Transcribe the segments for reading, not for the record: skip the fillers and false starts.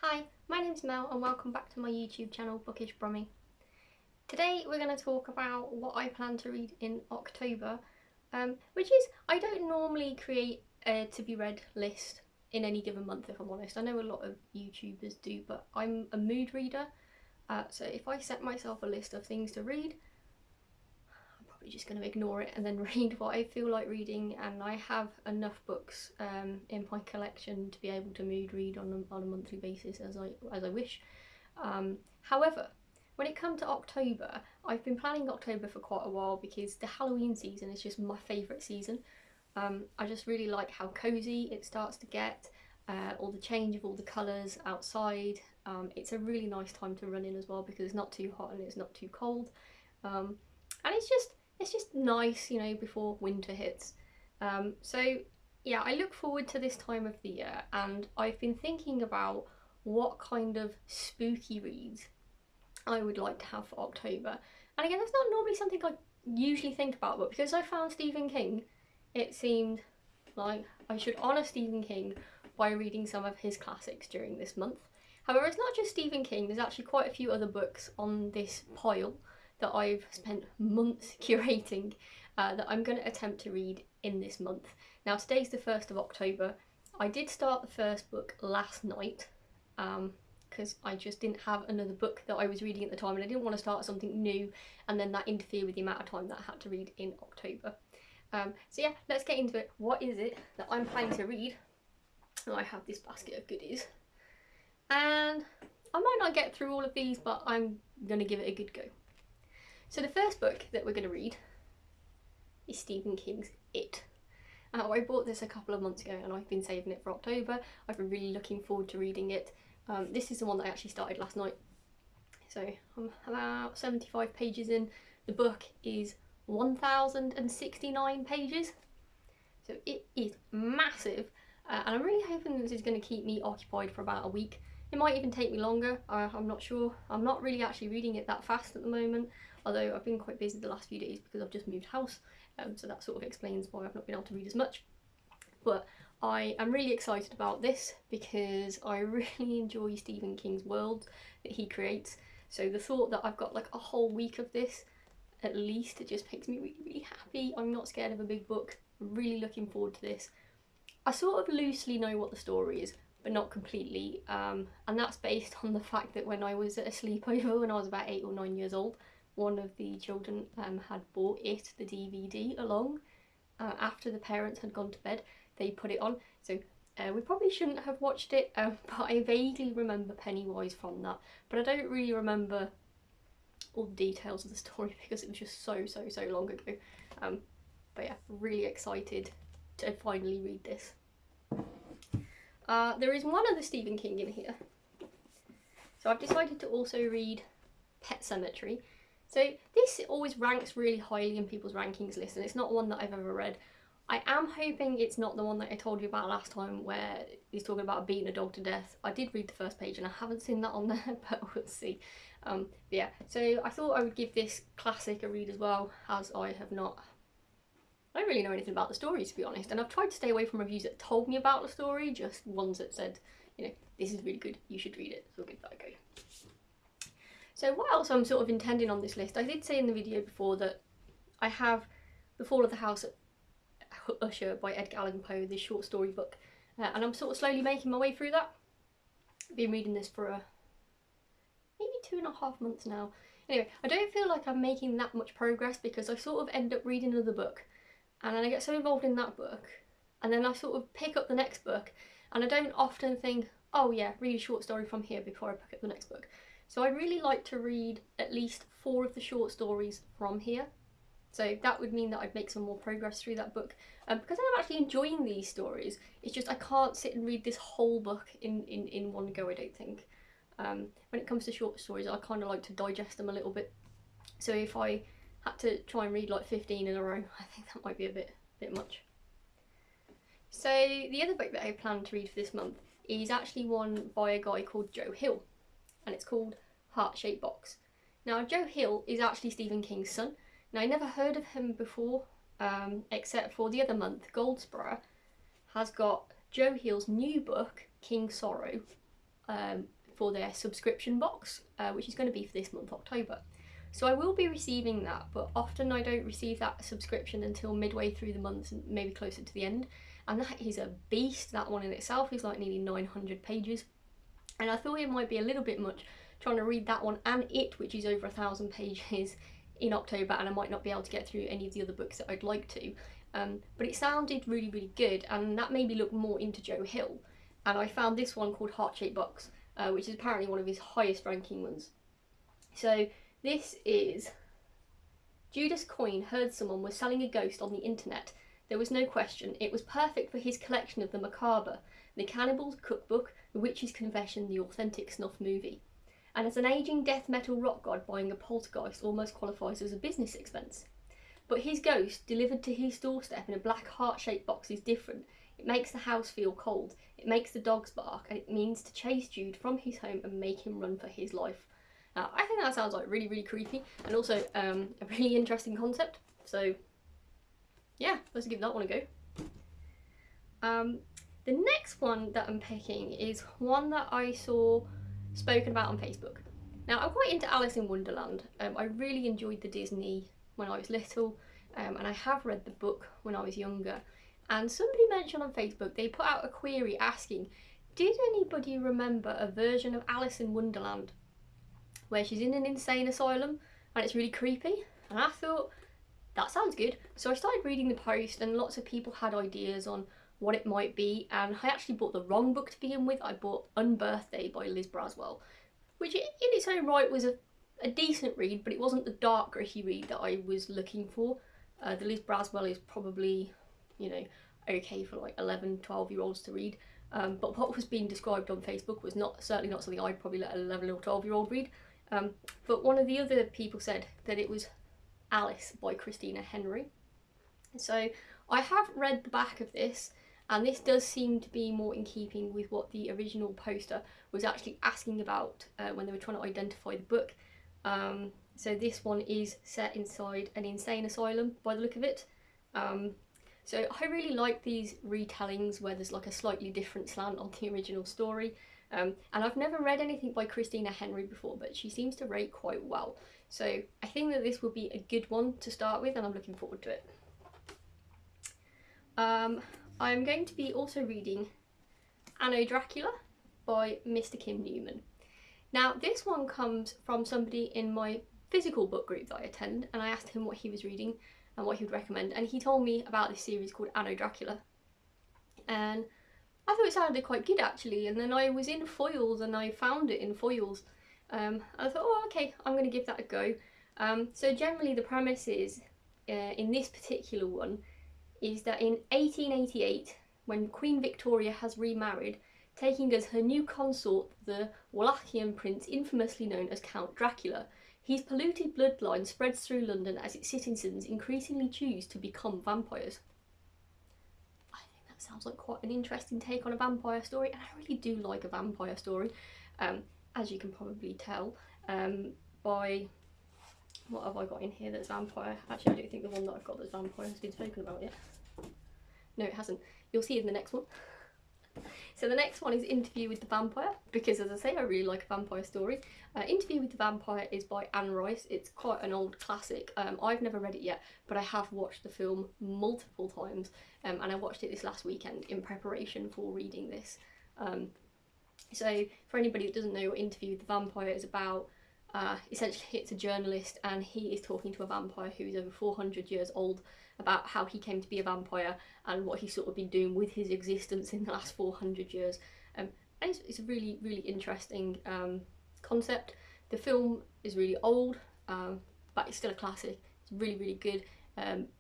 Hi, my name's Mel and welcome back to my YouTube channel Bookish Brummy. Today we're going to talk about what I plan to read in October, which is, I don't normally create a to be read list in any given month, if I'm honest. I know a lot of YouTubers do, but I'm a mood reader, so if I set myself a list of things to read, I'm probably just going to ignore it and then read what I feel like reading, and I have enough books in my collection to be able to mood read on a monthly basis as I wish. However, when it comes to October, I've been planning October for quite a while because the Halloween season is just my favourite season. I just really like how cosy it starts to get, all the change of all the colours outside. It's a really nice time to run in as well because it's not too hot and it's not too cold, and it's just nice, you know, before winter hits. So yeah, I look forward to this time of the year, and I've been thinking about what kind of spooky reads I would like to have for October. And again, that's not normally something I usually think about, but because I found Stephen King, it seemed like I should honour Stephen King by reading some of his classics during this month. However, it's not just Stephen King, there's actually quite a few other books on this pile that I've spent months curating that I'm going to attempt to read in this month. Now, today's the 1st of October. I did start the first book last night, because I just didn't have another book that I was reading at the time, and I didn't want to start something new and then that interfere with the amount of time that I had to read in October. So yeah, let's get into it. What is it that I'm planning to read? And I have this basket of goodies, and I might not get through all of these, but I'm going to give it a good go. So the first book that we're going to read is Stephen King's It. I bought this a couple of months ago and I've been saving it for October. I've been really looking forward to reading it. This is the one that I actually started last night. So I'm about 75 pages in. The book is 1069 pages. So it is massive, and I'm really hoping this is going to keep me occupied for about a week. It might even take me longer, I'm not sure. I'm not really actually reading it that fast at the moment, although I've been quite busy the last few days because I've just moved house, so that sort of explains why I've not been able to read as much. But I am really excited about this because I really enjoy Stephen King's world that he creates. So the thought that I've got like a whole week of this, at least, it just makes me really, really happy. I'm not scared of a big book. I'm really looking forward to this. I sort of loosely know what the story is, but not completely, and that's based on the fact that when I was at a sleepover when I was about 8 or 9 years old, one of the children had bought it, the DVD, along. After the parents had gone to bed, they put it on, so we probably shouldn't have watched it, but I vaguely remember Pennywise from that, but I don't really remember all the details of the story because it was just so long ago. But yeah, really excited to finally read this. There is one other Stephen King in here, so I've decided to also read Pet Sematary. So this always ranks really highly in people's rankings list, and it's not one that I've ever read. I am hoping it's not the one that I told you about last time where he's talking about beating a dog to death. I did read the first page and I haven't seen that on there, but we'll see. Yeah, so I thought I would give this classic a read as well, as I don't really know anything about the story, to be honest, and I've tried to stay away from reviews that told me about the story, just ones that said, you know, this is really good, you should read it, so I'll give that a go. So what else I'm sort of intending on this list? I did say in the video before that I have The Fall of the House at Usher by Edgar Allan Poe, this short story book, and I'm sort of slowly making my way through that. I've been reading this for maybe 2.5 months now. Anyway, I don't feel like I'm making that much progress because I sort of end up reading another book, and then I get so involved in that book, and then I sort of pick up the next book, and I don't often think, oh yeah, read a short story from here before I pick up the next book. So I really like to read at least 4 of the short stories from here. So that would mean that I'd make some more progress through that book, because I'm actually enjoying these stories. It's just I can't sit and read this whole book in one go, I don't think. When it comes to short stories, I kind of like to digest them a little bit. So if I had to try and read like 15 in a row, I think that might be a bit much. So the other book that I plan to read for this month is actually one by a guy called Joe Hill, and it's called Heart-Shaped Box. Now, Joe Hill is actually Stephen King's son. Now, I never heard of him before, except for the other month, Goldsboro has got Joe Hill's new book, King's Sorrow, for their subscription box, which is going to be for this month, October. So I will be receiving that, but often I don't receive that subscription until midway through the month, and maybe closer to the end. And that is a beast. That one in itself is like nearly 900 pages. And I thought it might be a little bit much trying to read that one and it, which is over 1,000 pages, in October, and I might not be able to get through any of the other books that I'd like to. But it sounded really, really good, and that made me look more into Joe Hill. And I found this one called Heart-Shaped Box, which is apparently one of his highest ranking ones. So this is: Judas Coyne heard someone was selling a ghost on the internet. There was no question, it was perfect for his collection of the macabre, the cannibal's cookbook, the witch's confession, the authentic snuff movie. And as an ageing death metal rock god, buying a poltergeist almost qualifies as a business expense. But his ghost, delivered to his doorstep in a black heart-shaped box, is different. It makes the house feel cold, it makes the dogs bark, and it means to chase Jude from his home and make him run for his life. I think that sounds like really, really creepy, and also a really interesting concept. So yeah, let's give that one a go. The next one that I'm picking is one that I saw spoken about on Facebook. Now, I'm quite into Alice in Wonderland. I really enjoyed the Disney when I was little, and I have read the book when I was younger. And somebody mentioned on Facebook, they put out a query asking, did anybody remember a version of Alice in Wonderland where she's in an insane asylum and it's really creepy? And I thought, that sounds good. So I started reading the post, and lots of people had ideas on what it might be, and I actually bought the wrong book to begin with. I bought Unbirthday by Liz Braswell, which in its own right was a decent read, but it wasn't the dark, gritty read that I was looking for. The Liz Braswell is probably, you know, okay for like 11, 12-year-olds to read, but what was being described on Facebook was certainly not something I'd probably let an 11 or 12-year-old read. But one of the other people said that it was Alice by Christina Henry. So I have read the back of this, and this does seem to be more in keeping with what the original poster was actually asking about when they were trying to identify the book. So this one is set inside an insane asylum by the look of it. So I really like these retellings where there's like a slightly different slant on the original story. And I've never read anything by Christina Henry before, but she seems to rate quite well. So I think that this will be a good one to start with, and I'm looking forward to it. I'm going to be also reading Anno Dracula by Mr. Kim Newman. Now, this one comes from somebody in my physical book group that I attend, and I asked him what he was reading and what he would recommend, and he told me about this series called Anno Dracula. And I thought it sounded quite good actually, and then I was in Foyles and I found it in Foyles. I thought, oh okay, I'm going to give that a go. So generally the premise is, in this particular one, is that in 1888, when Queen Victoria has remarried, taking as her new consort the Wallachian prince infamously known as Count Dracula, his polluted bloodline spreads through London as its citizens increasingly choose to become vampires. I think that sounds like quite an interesting take on a vampire story, and I really do like a vampire story, as you can probably tell by... What have I got in here that's vampire? Actually, I don't think the one that I've got that's vampire has been spoken about yet. No, it hasn't. You'll see it in the next one. So the next one is Interview with the Vampire, because as I say, I really like a vampire story. Interview with the Vampire is by Anne Rice. It's quite an old classic. I've never read it yet, but I have watched the film multiple times, and I watched it this last weekend in preparation for reading this. So for anybody that doesn't know what Interview with the Vampire is about, essentially it's a journalist, and he is talking to a vampire who is over 400 years old about how he came to be a vampire and what he's sort of been doing with his existence in the last 400 years. And it's a really, really interesting concept. The film is really old, but it's still a classic. It's really, really good.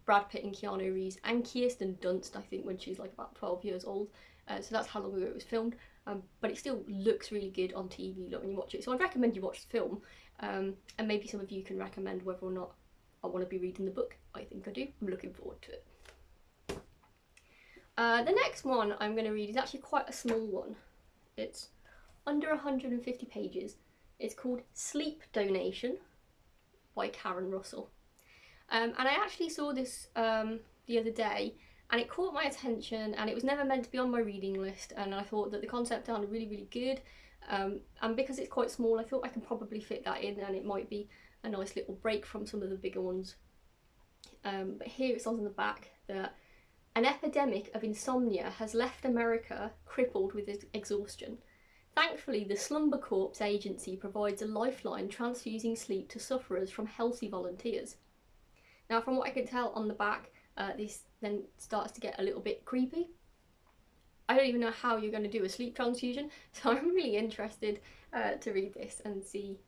Brad Pitt and Keanu Reeves and Kirsten Dunst, I think, when she's like about 12 years old. So that's how long ago it was filmed. But it still looks really good on TV when you watch it. So I'd recommend you watch the film, and maybe some of you can recommend whether or not I want to be reading the book. I think I do. I'm looking forward to it. The next one I'm going to read is actually quite a small one. It's under 150 pages. It's called Sleep Donation by Karen Russell. And I actually saw this the other day, and it caught my attention, and it was never meant to be on my reading list, and I thought that the concept sounded really, really good. And because it's quite small, I thought I can probably fit that in, and it might be a nice little break from some of the bigger ones. But here it says on the back that an epidemic of insomnia has left America crippled with exhaustion. Thankfully, the Slumber Corps Agency provides a lifeline transfusing sleep to sufferers from healthy volunteers. Now, from what I can tell on the back, this then starts to get a little bit creepy. I don't even know how you're going to do a sleep transfusion, so I'm really interested to read this and see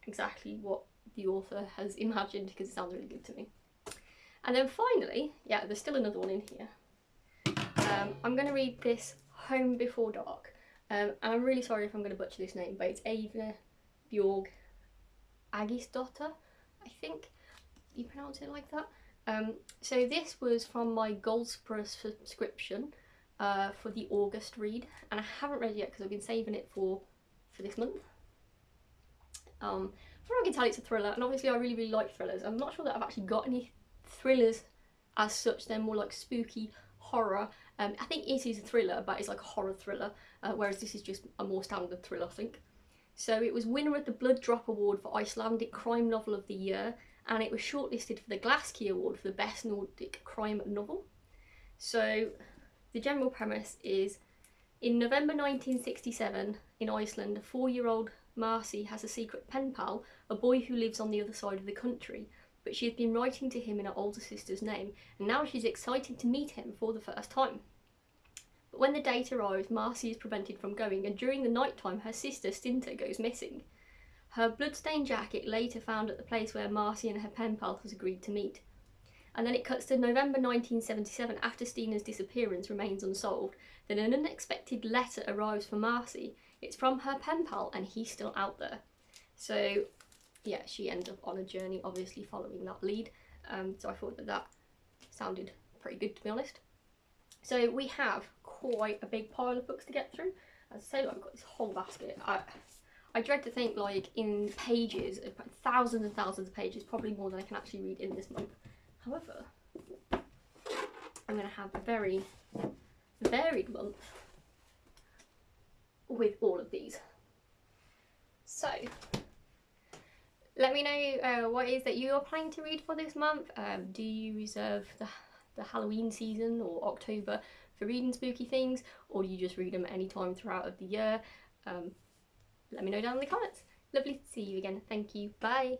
exactly what the author has imagined, because it sounds really good to me. And then finally, yeah, there's still another one in here. I'm going to read this Home Before Dark. And I'm really sorry if I'm going to butcher this name, but it's Eva Bjorg Agisdotter, I think you pronounce it like that. So this was from my Goldsborough subscription for the August read, and I haven't read it yet because I've been saving it for this month. From what I can tell, it's a thriller, and obviously I really, really like thrillers. I'm not sure that I've actually got any thrillers as such. They're more like spooky horror. I think it is a thriller, but it's like a horror thriller, whereas this is just a more standard thriller, I think. So it was winner of the Blood Drop Award for Icelandic Crime Novel of the Year, and it was shortlisted for the Glass Key Award for the Best Nordic Crime Novel. So the general premise is, in November 1967 in Iceland, a 4-year-old Marcy has a secret pen pal, a boy who lives on the other side of the country, but she has been writing to him in her older sister's name, and now she's excited to meet him for the first time. But when the date arrives, Marcy is prevented from going, and during the night time her sister Stinta goes missing. Her bloodstained jacket later found at the place where Marcy and her pen pal has agreed to meet. And then it cuts to November 1977, after Stina's disappearance remains unsolved. Then an unexpected letter arrives for Marcy. It's from her pen pal, and he's still out there. So yeah, she ends up on a journey, obviously following that lead. So I thought that sounded pretty good, to be honest. So we have quite a big pile of books to get through. As I say, I've got this whole basket. I dread to think, like, in pages, thousands and thousands of pages, probably more than I can actually read in this month. However, I'm going to have a very varied month with all of these. So let me know what it is that you are planning to read for this month. Do you reserve the Halloween season or October for reading spooky things, or do you just read them any time throughout of the year? Let me know down in the comments. Lovely to see you again. Thank you. Bye.